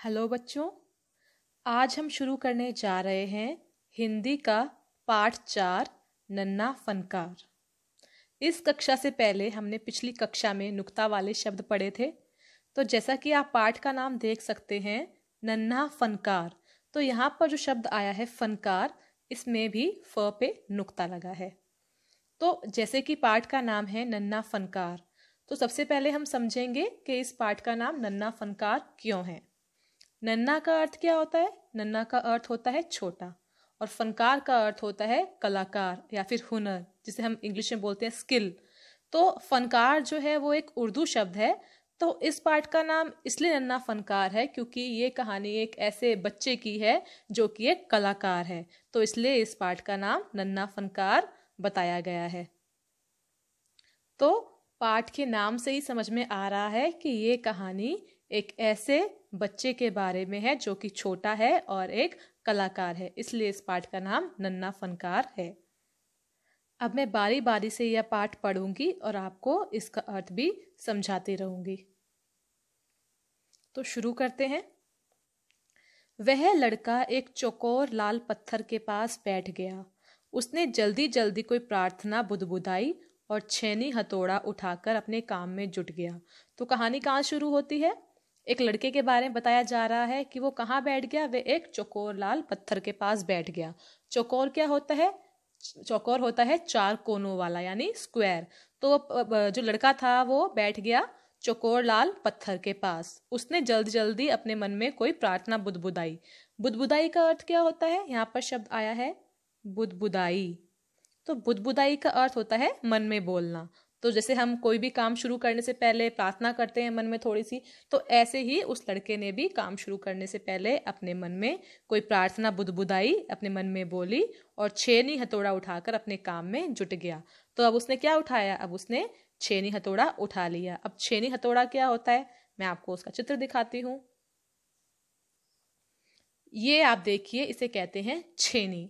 Hello बच्चों, आज हम शुरू करने जा रहे हैं हिंदी का पाठ 4 नन्हा फनकार। इस कक्षा से पहले हमने पिछली कक्षा में नुक्ता वाले शब्द पढ़े थे। तो जैसा कि आप पाठ का नाम देख सकते हैं, नन्हा फनकार, तो यहाँ पर जो शब्द आया है फनकार, इसमें भी फ पे नुक्ता लगा है। तो जैसे कि पाठ का नाम है नन्हा फनकार, तो सबसे पहले हम समझेंगे कि इस पाठ का नाम नन्हा फनकार क्यों है। नन्हा का अर्थ क्या होता है? नन्हा का अर्थ होता है छोटा, और फनकार का अर्थ होता है कलाकार या फिर हुनर, जिसे हम इंग्लिश में बोलते हैं स्किल। तो फनकार जो है वो एक उर्दू शब्द है। तो इस पाठ का नाम इसलिए नन्हा फनकार है क्योंकि ये कहानी एक ऐसे बच्चे की है जो कि एक कलाकार है, तो इसलिए इस पाठ का नाम नन्हा फनकार बताया गया है। तो पाठ के नाम से ही समझ में आ रहा है कि ये कहानी एक ऐसे बच्चे के बारे में है जो कि छोटा है और एक कलाकार है, इसलिए इस पाठ का नाम नन्हा फनकार है। अब मैं बारी बारी से यह पाठ पढ़ूंगी और आपको इसका अर्थ भी समझाती रहूंगी। तो शुरू करते हैं। वह लड़का एक चौकोर लाल पत्थर के पास बैठ गया। उसने जल्दी जल्दी कोई प्रार्थना बुदबुदाई और छेनी हथौड़ा उठाकर अपने काम में जुट गया। तो कहानी कहाँ शुरू होती है? एक लड़के के बारे में बताया जा रहा है कि वो कहाँ बैठ गया। वे एक चौकोर लाल पत्थर के पास बैठ गया। चौकोर क्या होता है? चौकोर होता है चार कोनों वाला, यानी स्क्वायर। तो जो लड़का था वो बैठ गया चौकोर लाल पत्थर के पास। उसने जल्दी जल्दी अपने मन में कोई प्रार्थना बुदबुदाई। बुदबुदाई का अर्थ क्या होता है? यहाँ पर शब्द आया है बुदबुदाई। तो बुदबुदाई का अर्थ होता है मन में बोलना। तो जैसे हम कोई भी काम शुरू करने से पहले प्रार्थना करते हैं मन में थोड़ी सी, तो ऐसे ही उस लड़के ने भी काम शुरू करने से पहले अपने मन में कोई प्रार्थना बुदबुदाई, अपने मन में बोली और छेनी हथौड़ा उठाकर अपने काम में जुट गया। तो अब उसने क्या उठाया? अब उसने छेनी हथौड़ा उठा लिया। अब छेनी हथौड़ा क्या होता है, मैं आपको उसका चित्र दिखाती हूँ। ये आप देखिए, इसे कहते हैं छेनी।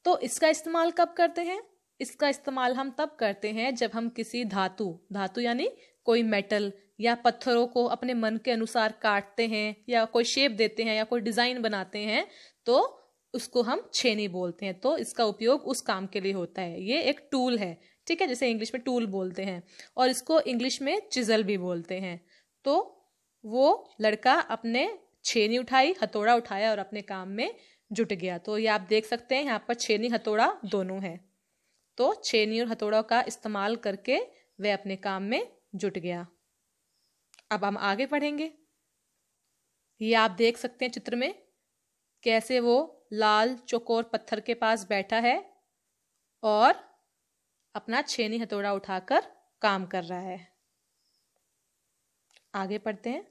तो इसका इस्तेमाल कब करते हैं? इसका इस्तेमाल हम तब करते हैं जब हम किसी धातु यानी कोई मेटल या पत्थरों को अपने मन के अनुसार काटते हैं या कोई शेप देते हैं या कोई डिजाइन बनाते हैं, तो उसको हम छेनी बोलते हैं। तो इसका उपयोग उस काम के लिए होता है। ये एक टूल है, ठीक है, जैसे इंग्लिश में टूल बोलते हैं, और इसको इंग्लिश में चिजल भी बोलते हैं। तो वो लड़का अपने छेनी उठाई, हथौड़ा उठाया और अपने काम में जुट गया। तो ये आप देख सकते हैं यहाँ पर छेनी हथौड़ा दोनों है। तो छेनी और हथौड़ा का इस्तेमाल करके वह अपने काम में जुट गया। अब हम आगे पढ़ेंगे। ये आप देख सकते हैं चित्र में कैसे वो लाल चौकोर पत्थर के पास बैठा है और अपना छेनी हथौड़ा उठाकर काम कर रहा है। आगे पढ़ते हैं।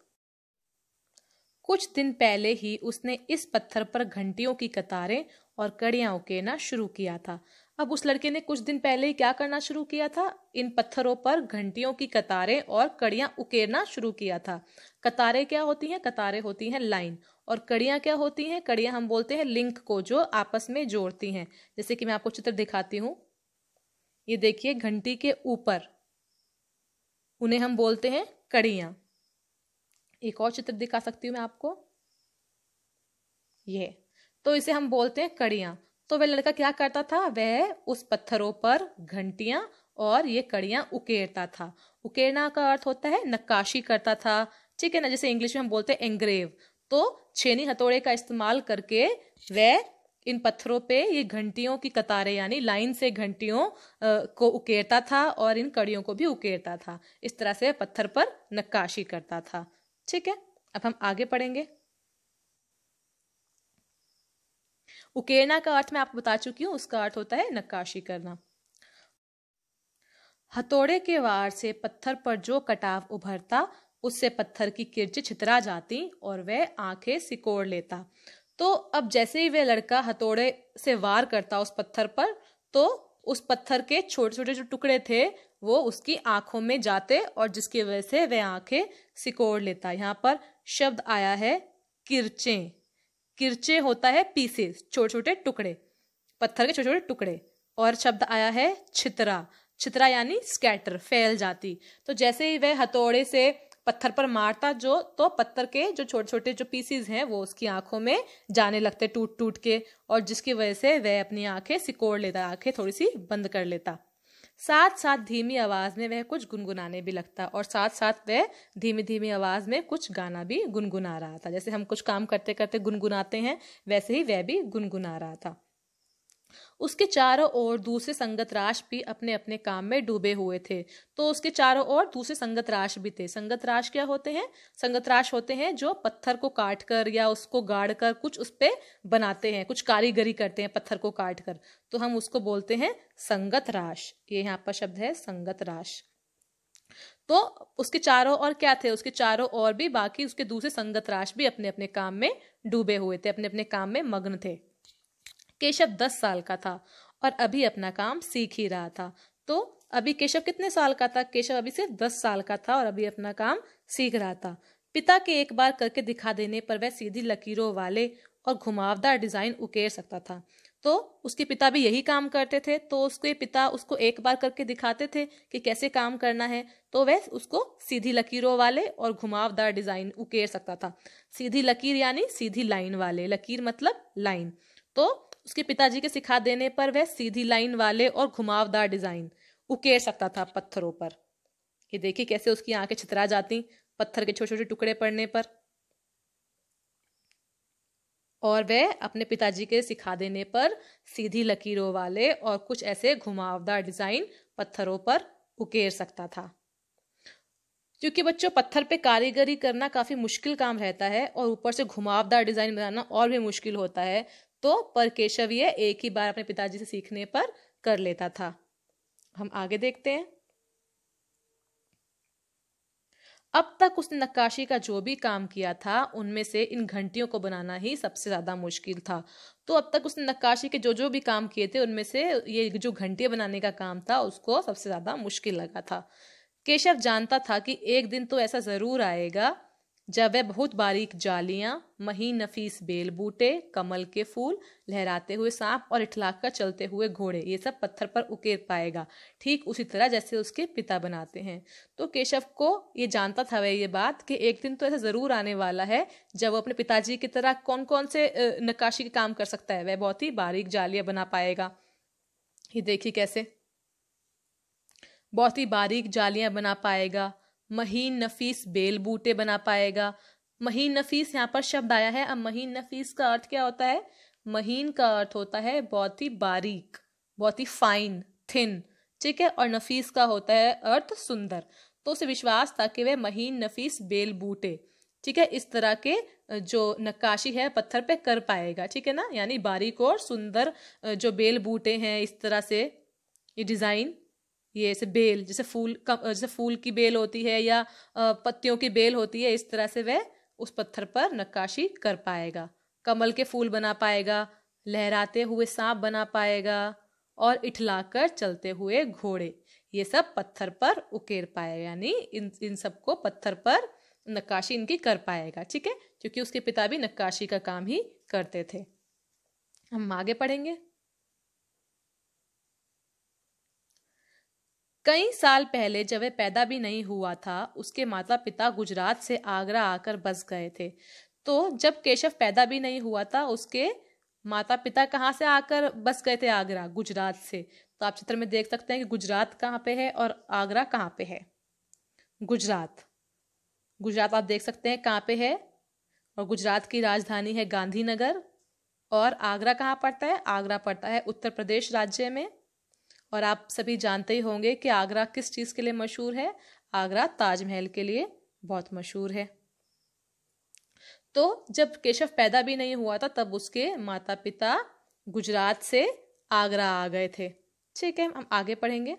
कुछ दिन पहले ही उसने इस पत्थर पर घंटियों की कतारें और कड़ियां उकेरना शुरू किया था। अब उस लड़के ने कुछ दिन पहले ही क्या करना शुरू किया था? इन पत्थरों पर घंटियों की कतारें और कड़ियां उकेरना शुरू किया था। कतारें क्या होती हैं? कतारें होती हैं लाइन, और कड़ियां क्या होती हैं? कड़ियां हम बोलते हैं लिंक को, जो आपस में जोड़ती हैं। जैसे कि मैं आपको चित्र दिखाती हूँ। ये देखिए, घंटी के ऊपर, उन्हें हम बोलते हैं कड़ियां। एक और चित्र दिखा सकती हूँ मैं आपको, ये, तो इसे हम बोलते हैं कड़ियां। तो वह लड़का क्या करता था? वह उस पत्थरों पर घंटियां और ये कड़ियां उकेरता था। उकेरना का अर्थ होता है नक्काशी करता था, ठीक है ना, जैसे इंग्लिश में हम बोलते हैं एंग्रेव। तो छेनी हथौड़े का इस्तेमाल करके वह इन पत्थरों पे ये घंटियों की कतारें यानी लाइन से घंटियों को उकेरता था और इन कड़ियों को भी उकेरता था। इस तरह से पत्थर पर नक्काशी करता था, ठीक है। अब हम आगे पढ़ेंगे। उकेरना का अर्थ मैं आपको बता चुकी हूं, उसका अर्थ होता है नक्काशी करना। हथौड़े के वार से पत्थर पर जो कटाव उभरता, उससे पत्थर की किरचें छितरा जाती और वह आंखें सिकोड़ लेता। तो अब जैसे ही वह लड़का हथौड़े से वार करता उस पत्थर पर, तो उस पत्थर के छोटे छोटे जो टुकड़े थे वो उसकी आंखों में जाते और जिसकी वजह से वह आंखें सिकोड़ लेता। यहाँ पर शब्द आया है किरचें। किरचे होता है पीसेस, छोटे छोटे टुकड़े, पत्थर के छोटे छोटे टुकड़े। और शब्द आया है छितरा। छितरा यानी स्कैटर, फैल जाती। तो जैसे ही वह हथौड़े से पत्थर पर मारता जो, तो पत्थर के जो छोटे छोटे जो पीसीज हैं वो उसकी आंखों में जाने लगते टूट टूट के, और जिसकी वजह से वह अपनी आंखें सिकोड़ लेता, आंखें थोड़ी सी बंद कर लेता। साथ साथ धीमी आवाज में वह कुछ गुनगुनाने भी लगता, और साथ साथ वह धीमी धीमी आवाज में कुछ गाना भी गुनगुना रहा था। जैसे हम कुछ काम करते करते गुनगुनाते हैं, वैसे ही वह भी गुनगुना रहा था। उसके चारों ओर दूसरे संगतराश भी अपने अपने काम में डूबे हुए थे। तो उसके चारों ओर दूसरे संगतराश भी थे। संगतराश क्या होते हैं? संगतराश होते हैं जो पत्थर को काट कर या उसको गाड़ कर कुछ उस पे बनाते हैं, कुछ कारीगरी करते हैं पत्थर को काट कर, तो हम उसको बोलते हैं संगतराश। ये यहाँ पर शब्द है संगतराश। तो उसके चारों ओर क्या थे? उसके चारों ओर भी बाकी उसके दूसरे संगतराश भी अपने अपने काम में डूबे हुए थे, अपने अपने काम में मग्न थे। केशव 10 साल का था और अभी अपना काम सीख ही रहा था। तो अभी केशव कितने साल का था? केशव अभी सिर्फ 10 साल का था और अभी अपना काम सीख रहा था। पिता के एक बार करके दिखा देने पर वह सीधी लकीरों वाले और घुमावदार डिजाइन उकेर सकता था। तो उसके पिता भी यही काम करते थे, तो उसके पिता उसको एक बार करके दिखाते थे कि कैसे काम करना है, तो वह उसको सीधी लकीरों वाले और घुमावदार डिजाइन उकेर सकता था। सीधी लकीर यानी सीधी लाइन वाले, लकीर मतलब लाइन। तो उसके पिताजी के सिखा देने पर वह सीधी लाइन वाले और घुमावदार डिजाइन उकेर सकता था पत्थरों पर। ये देखिए कैसे उसकी आंखें छितरा जाती पत्थर के छोटे छोटे टुकड़े पड़ने पर। और वह अपने पिताजी के सिखा देने पर सीधी लकीरों वाले और कुछ ऐसे घुमावदार डिजाइन पत्थरों पर उकेर सकता था। क्योंकि बच्चों पत्थर पे कारीगरी करना काफी मुश्किल काम रहता है और ऊपर से घुमावदार डिजाइन बनाना और भी मुश्किल होता है, तो पर केशव ये एक ही बार अपने पिताजी से सीखने पर कर लेता था। हम आगे देखते हैं। अब तक उसने नक्काशी का जो भी काम किया था उनमें से इन घंटियों को बनाना ही सबसे ज्यादा मुश्किल था। तो अब तक उसने नक्काशी के जो जो भी काम किए थे उनमें से ये जो घंटियां बनाने का काम था उसको सबसे ज्यादा मुश्किल लगा था। केशव जानता था कि एक दिन तो ऐसा जरूर आएगा जब वह बहुत बारीक जालियां, महीन नफीस बेल बूटे, कमल के फूल, लहराते हुए सांप और इठलाकर चलते हुए घोड़े ये सब पत्थर पर उकेर पाएगा, ठीक उसी तरह जैसे उसके पिता बनाते हैं। तो केशव को ये जानता था वह ये बात कि एक दिन तो ऐसा जरूर आने वाला है जब वो अपने पिताजी की तरह कौन कौन से नक्काशी के काम कर सकता है, वह बहुत ही बारीक जालियां बना पाएगा। ये देखिए कैसे बहुत ही बारीक जालियां बना पाएगा, महीन नफीस बेल बूटे बना पाएगा। महीन नफीस यहाँ पर शब्द आया है। अब महीन नफीस का अर्थ क्या होता है? महीन का अर्थ होता है बहुत ही बारीक, बहुत ही फाइन, थिन, ठीक है। और नफीस का होता है अर्थ सुंदर। तो उसे विश्वास था कि वह महीन नफीस बेल बूटे, ठीक है, इस तरह के जो नक्काशी है पत्थर पे कर पाएगा, ठीक है ना। यानी बारीक और सुंदर जो बेल बूटे हैं, इस तरह से ये डिजाइन, ये ऐसे बेल जैसे फूल की बेल होती है या पत्तियों की बेल होती है, इस तरह से वह उस पत्थर पर नक्काशी कर पाएगा। कमल के फूल बना पाएगा, लहराते हुए सांप बना पाएगा और इठलाकर चलते हुए घोड़े ये सब पत्थर पर उकेर पाएगा। यानी इन सबको पत्थर पर नक्काशी इनकी कर पाएगा, ठीक है, क्योंकि उसके पिता भी नक्काशी का काम ही करते थे। हम आगे पढ़ेंगे। कई साल पहले जब वह पैदा भी नहीं हुआ था उसके माता पिता गुजरात से आगरा आकर बस गए थे। तो जब केशव पैदा भी नहीं हुआ था उसके माता पिता कहाँ से आकर बस गए थे? आगरा, गुजरात से। तो आप चित्र में देख सकते हैं कि गुजरात कहाँ पे है और आगरा कहाँ पे है। गुजरात, गुजरात आप देख सकते हैं कहाँ पे है, और गुजरात की राजधानी है गांधीनगर। और आगरा कहाँ पड़ता है? आगरा पड़ता है उत्तर प्रदेश राज्य में। और आप सभी जानते ही होंगे कि आगरा किस चीज के लिए मशहूर है? आगरा ताजमहल के लिए बहुत मशहूर है। तो जब केशव पैदा भी नहीं हुआ था तब उसके माता पिता गुजरात से आगरा आ गए थे, ठीक है। हम आगे पढ़ेंगे।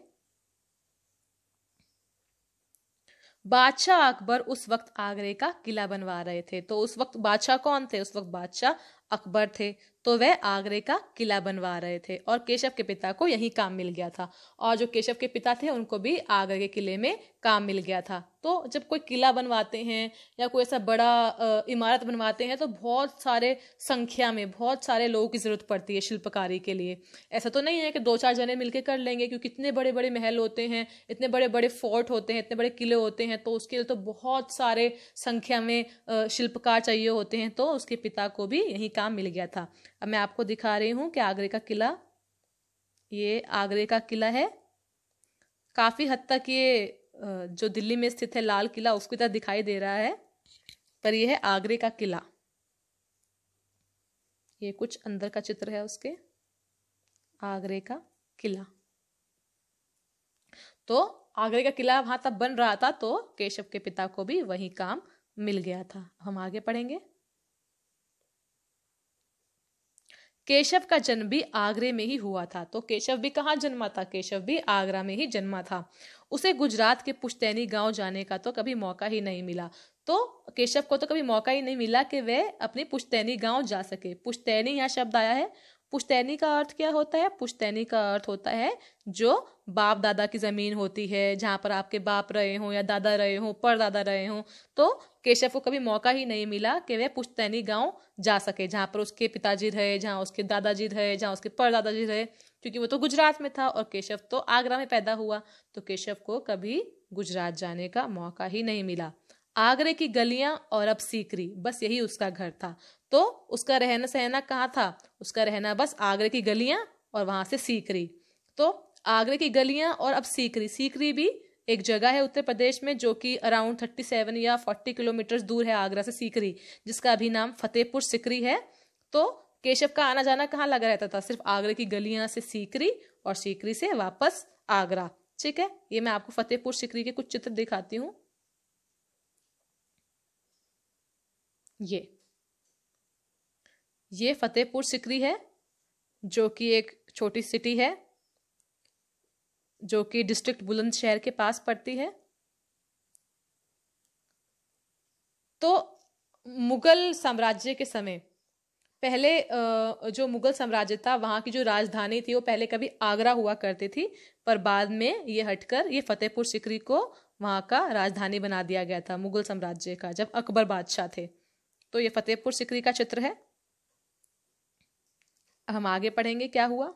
बादशाह अकबर उस वक्त आगरे का किला बनवा रहे थे। तो उस वक्त बादशाह कौन थे? उस वक्त बादशाह अकबर थे। तो वह आगरे का किला बनवा रहे थे और केशव के पिता को यही काम मिल गया था। और जो केशव के पिता थे उनको भी आगरे के किले में काम मिल गया था। तो जब कोई किला बनवाते हैं या कोई ऐसा बड़ा इमारत बनवाते हैं तो बहुत सारे संख्या में बहुत सारे लोगों की जरूरत पड़ती है शिल्पकारी के लिए। ऐसा तो नहीं है कि दो चार जने मिलकर कर लेंगे, क्योंकि इतने बड़े बड़े महल होते हैं, इतने बड़े बड़े फोर्ट होते हैं, इतने बड़े किले होते हैं, तो उसके लिए तो बहुत सारे संख्या में शिल्पकार चाहिए होते हैं। तो उसके पिता को भी यही काम मिल गया था। अब मैं आपको दिखा रही हूँ कि आगरे का किला, ये आगरे का किला है। काफी हद तक ये जो दिल्ली में स्थित है लाल किला उसकी तरह दिखाई दे रहा है, पर यह है आगरे का किला। ये कुछ अंदर का चित्र है उसके, आगरे का किला। तो आगरे का किला वहां तब बन रहा था तो केशव के पिता को भी वही काम मिल गया था। हम आगे पढ़ेंगे। केशव का जन्म भी आगरे में ही हुआ था। तो केशव भी कहाँ जन्मा था? केशव भी आगरा में ही जन्मा था। उसे गुजरात के पुश्तैनी गांव जाने का तो कभी मौका ही नहीं मिला। तो केशव को तो कभी मौका ही नहीं मिला कि वह अपनी पुश्तैनी गांव जा सके। पुश्तैनी यहाँ शब्द आया है। पुश्तैनी का अर्थ क्या होता है? पुश्तैनी का अर्थ होता है जो बाप दादा की जमीन होती है, जहां पर आपके बाप रहे हों या दादा रहे हों, परदादा रहे हों। तो केशव को कभी मौका ही नहीं मिला कि वह पुश्तैनी गांव जा सके, जहां पर उसके पिताजी रहे, जहां उसके दादाजी रहे, जहां उसके परदादाजी रहे, क्योंकि वो तो गुजरात में था और केशव तो आगरा में पैदा हुआ। तो केशव को कभी गुजरात जाने का मौका ही नहीं मिला। आगरे की गलियां और अब सीकरी, बस यही उसका घर था। तो उसका रहना सहना कहाँ था? उसका रहना बस आगरे की गलियां और वहां से सीकरी। तो आगरे की गलियां और अब सीकरी, सीकरी भी एक जगह है उत्तर प्रदेश में जो कि अराउंड 37 या 40 किलोमीटर दूर है आगरा से, सीकरी, जिसका अभी नाम फतेहपुर सीकरी है। तो केशव का आना जाना कहाँ लगा रहता था? सिर्फ आगरे की गलियां से सीकरी और सीकरी से वापस आगरा। ठीक है, ये मैं आपको फतेहपुर सीकरी के कुछ चित्र दिखाती हूँ। ये फतेहपुर सीकरी है जो कि एक छोटी सिटी है जो कि डिस्ट्रिक्ट बुलंदशहर के पास पड़ती है। तो मुगल साम्राज्य के समय पहले जो मुगल साम्राज्य था वहां की जो राजधानी थी वो पहले कभी आगरा हुआ करती थी, पर बाद में ये हटकर ये फतेहपुर सीकरी को वहां का राजधानी बना दिया गया था मुगल साम्राज्य का, जब अकबर बादशाह थे। तो ये फतेहपुर सीकरी का चित्र है। हम आगे पढ़ेंगे क्या हुआ।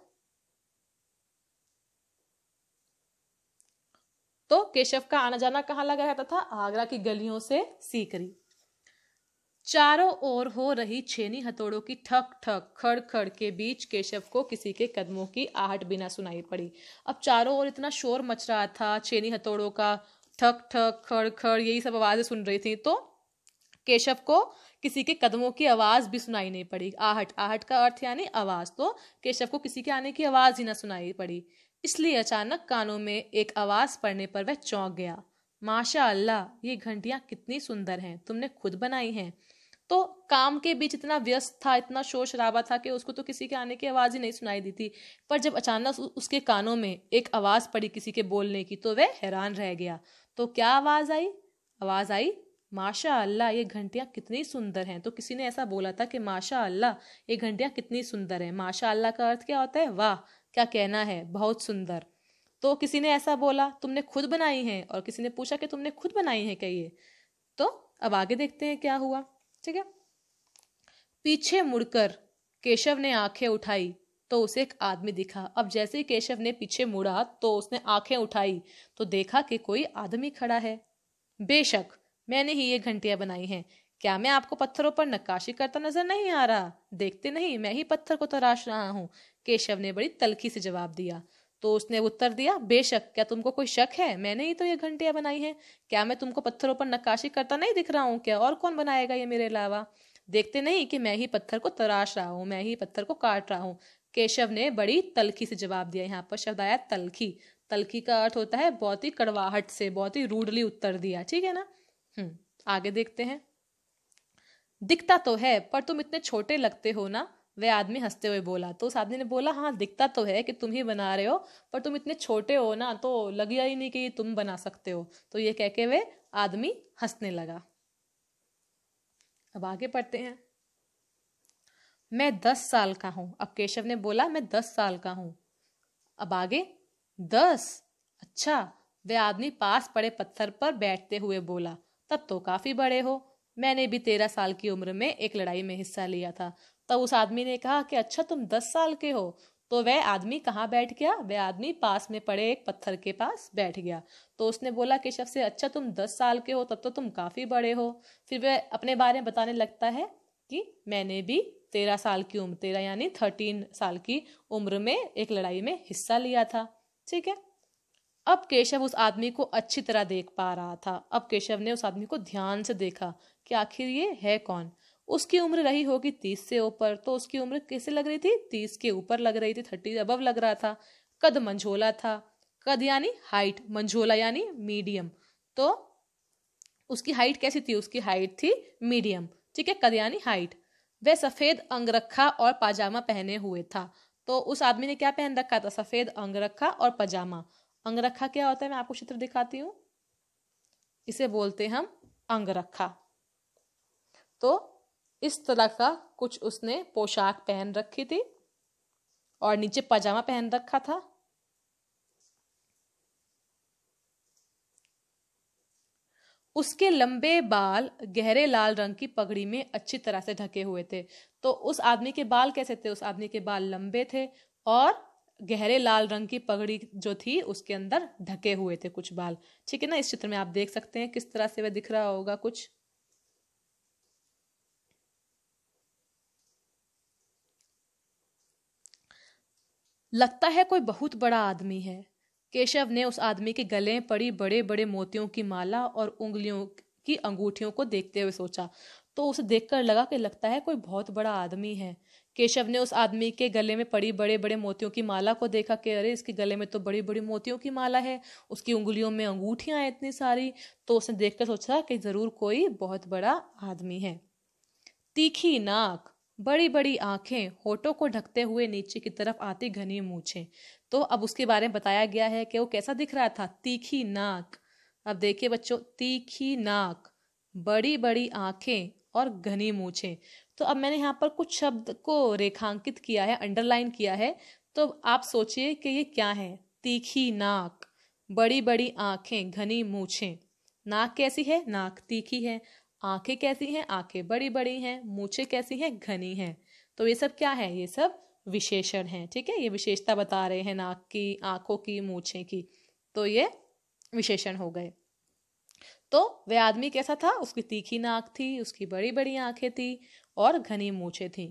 तो केशव का आना जाना कहाँ लगा रहता था? आगरा की गलियों से सीकरी। चारों ओर हो रही छेनी हथौड़ों की ठक ठक खड़ खड़ के बीच केशव को किसी के कदमों की आहट बिना सुनाई पड़ी। अब चारों ओर इतना शोर मच रहा था, छेनी हथौड़ों का ठक ठक खड़ खड़ यही सब आवाजें सुन रही थी। तो केशव को किसी के कदमों की आवाज भी सुनाई नहीं पड़ी। आहट, आहट का अर्थ यानी आवाज। तो केशव को किसी के आने की आवाज ही ना सुनाई पड़ी। इसलिए अचानक कानों में एक आवाज पड़ने पर वह चौंक गया। माशा अल्लाह, ये घंटियां कितनी सुंदर हैं, तुमने खुद बनाई हैं। तो काम के बीच इतना व्यस्त था, इतना शोर शराबा था कि उसको तो किसी के आने की आवाज ही नहीं सुनाई दी थी। पर जब अचानक उसके कानों में एक आवाज पड़ी किसी के बोलने की तो वह हैरान रह गया। तो क्या आवाज आई? आवाज आई, माशा अल्लाह, ये घंटियां कितनी सुंदर हैं। तो किसी ने ऐसा बोला था कि माशा अल्लाह, ये घंटियां कितनी सुंदर हैं। माशा अल्लाह का अर्थ क्या होता है? वाह, क्या कहना है, बहुत सुंदर। तो किसी ने ऐसा बोला, तुमने खुद बनाई है? और किसी ने पूछा कि तुमने खुद बनाई है क्या ये? तो अब आगे देखते हैं क्या हुआ। ठीक है, पीछे मुड़कर केशव ने आंखें उठाई तो उसे एक आदमी दिखा। अब जैसे ही केशव ने पीछे मुड़ा तो उसने आंखें उठाई तो देखा कि कोई आदमी खड़ा है। बेशक मैंने ही ये घंटियां बनाई हैं। क्या मैं आपको पत्थरों पर नक्काशी करता नजर नहीं आ रहा? देखते नहीं, मैं ही पत्थर को तराश रहा हूँ। केशव ने बड़ी तल्खी से जवाब दिया। तो उसने उत्तर दिया, बेशक, क्या तुमको कोई शक है? मैंने ही तो ये घंटियां बनाई हैं। क्या मैं तुमको पत्थरों पर नक्काशी करता नहीं दिख रहा हूँ क्या? और कौन बनाएगा ये मेरे अलावा? देखते नहीं कि मैं ही पत्थर को तराश रहा हूँ, मैं ही पत्थर को काट रहा हूँ। केशव ने बड़ी तल्खी से जवाब दिया। यहाँ पर शब्द आया तल्खी। तल्खी का अर्थ होता है बहुत ही कड़वाहट से, बहुत ही रूडली उत्तर दिया। ठीक है ना। आगे देखते हैं। दिखता तो है पर तुम इतने छोटे लगते हो ना, वह आदमी हंसते हुए बोला। तो उस आदमी ने बोला, हाँ दिखता तो है कि तुम ही बना रहे हो, पर तुम इतने छोटे हो ना तो लगा ही नहीं कि ये तुम बना सकते हो। तो ये कह के वे आदमी हंसने लगा। अब आगे पढ़ते हैं। मैं 10 साल का हूं। अब केशव ने बोला मैं 10 साल का हूं। अब आगे 10। अच्छा। वह आदमी पास पड़े पत्थर पर बैठते हुए बोला, तब तो काफी बड़े हो। मैंने भी 13 साल की उम्र में एक लड़ाई में हिस्सा लिया था। तब उस आदमी ने कहा कि अच्छा तुम 10 साल के हो। तो वह आदमी कहाँ बैठ गया? वह आदमी पास में पड़े एक पत्थर के पास बैठ गया। तो उसने बोला केशव से, अच्छा तुम 10 साल के हो, तब तो तुम काफी बड़े हो। फिर वह अपने बारे में बताने लगता है कि मैंने भी 13 साल की उम्र, 13 यानी 13 साल की उम्र में एक लड़ाई में हिस्सा लिया था। ठीक है। अब केशव उस आदमी को अच्छी तरह देख पा रहा था। अब केशव ने उस आदमी को ध्यान से देखा कि आखिर ये है कौन। उसकी उम्र रही होगी 30 से ऊपर। तो उसकी उम्र कैसे लग रही थी? 30 के ऊपर लग रही थी, 30 अबव लग रहा था। कद मंझोला था। कद यानी हाइट, मंझोला यानी मीडियम। तो उसकी हाइट कैसी थी? उसकी हाइट थी मीडियम। ठीक है। कद यानी हाइट। वह सफेद अंगरखा और पाजामा पहने हुए था। तो उस आदमी ने क्या पहन रखा था? सफेद अंगरखा और पजामा। अंगरखा क्या होता है? मैं आपको चित्र दिखाती हूँ। इसे बोलते हम अंगरखा। तो इस तरह का कुछ उसने पोशाक पहन रखी थी और नीचे पजामा पहन रखा था। उसके लंबे बाल गहरे लाल रंग की पगड़ी में अच्छी तरह से ढके हुए थे। तो उस आदमी के बाल कैसे थे? उस आदमी के बाल लंबे थे और गहरे लाल रंग की पगड़ी जो थी उसके अंदर ढके हुए थे कुछ बाल। ठीक है ना। इस चित्र में आप देख सकते हैं किस तरह से वह दिख रहा होगा कुछ। लगता है कोई बहुत बड़ा आदमी है। केशव ने उस आदमी के गले में पड़ी बड़े बड़े मोतियों की माला और उंगलियों की अंगूठियों को देखते हुए सोचा। तो उसे देखकर लगा कि लगता है कोई बहुत बड़ा आदमी है। केशव ने उस आदमी के गले में पड़ी बड़े बड़े मोतियों की माला को देखा कि अरे इसके गले में तो बड़ी बड़ी मोतियों की माला है, उसकी उंगलियों में अंगूठियां हैं इतनी सारी। तो उसने देखकर सोचा कि जरूर कोई बहुत बड़ा आदमी है। तीखी नाक, बड़ी बड़ी आंखें, होठों को ढकते हुए नीचे की तरफ आती घनी मूछें। तो अब उसके बारे में बताया गया है कि वो कैसा दिख रहा था? तीखी नाक। अब देखिए बच्चों, तीखी नाक, बड़ी बड़ी आंखें और घनी मूछें। तो अब मैंने यहाँ पर कुछ शब्द को रेखांकित किया है, अंडरलाइन किया है। तो आप सोचिए कि ये क्या है? तीखी नाक, बड़ी बड़ी आंखें, घनी मूछें। नाक कैसी है? नाक तीखी है। आंखें कैसी हैं? आंखें बड़ी बड़ी हैं। मूछें कैसी हैं? घनी हैं। तो ये सब क्या है? ये सब विशेषण हैं। ठीक है। ये विशेषता बता रहे हैं नाक की, आंखों की, मूछें की। तो ये विशेषण हो गए। तो वह आदमी कैसा था? उसकी तीखी नाक थी, उसकी बड़ी बड़ी आंखें थी और घनी मूछें थी।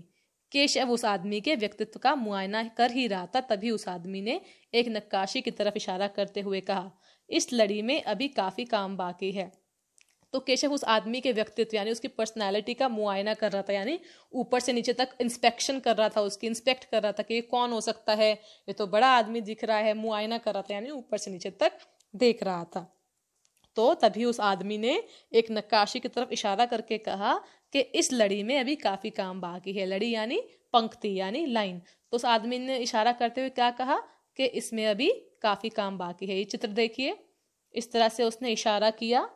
केशव उस आदमी के व्यक्तित्व का मुआयना कर ही रहा था, तभी उस आदमी ने एक नक्काशी की तरफ इशारा करते हुए कहा, इस लड़ी में अभी काफी काम बाकी है। तो केशव उस आदमी के व्यक्तित्व यानी उसकी पर्सनालिटी का मुआयना कर रहा था, यानी ऊपर से नीचे तक इंस्पेक्शन कर रहा था, उसकी इंस्पेक्ट कर रहा था कि ये कौन हो सकता है, ये तो बड़ा आदमी दिख रहा है। मुआयना कर रहा था यानी ऊपर से नीचे तक देख रहा था। तो तभी उस आदमी ने एक नक्काशी की तरफ इशारा करके कहा कि इस लड़ी में अभी काफी काम बाकी है। लड़ी यानी पंक्ति यानी लाइन। तो उस आदमी ने इशारा करते हुए क्या कहा कि इसमें अभी काफी काम बाकी है। ये चित्र देखिए, इस तरह से उसने इशारा किया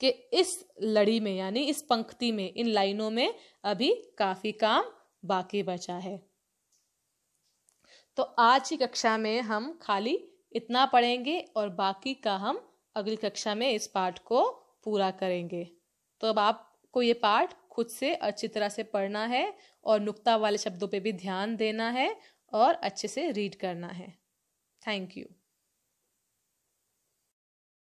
कि इस लड़ी में यानी इस पंक्ति में, इन लाइनों में अभी काफी काम बाकी बचा है। तो आज की कक्षा में हम खाली इतना पढ़ेंगे और बाकी का हम अगली कक्षा में इस पाठ को पूरा करेंगे। तो अब आपको ये पाठ खुद से अच्छी तरह से पढ़ना है और नुक्ता वाले शब्दों पे भी ध्यान देना है और अच्छे से रीड करना है। Thank you.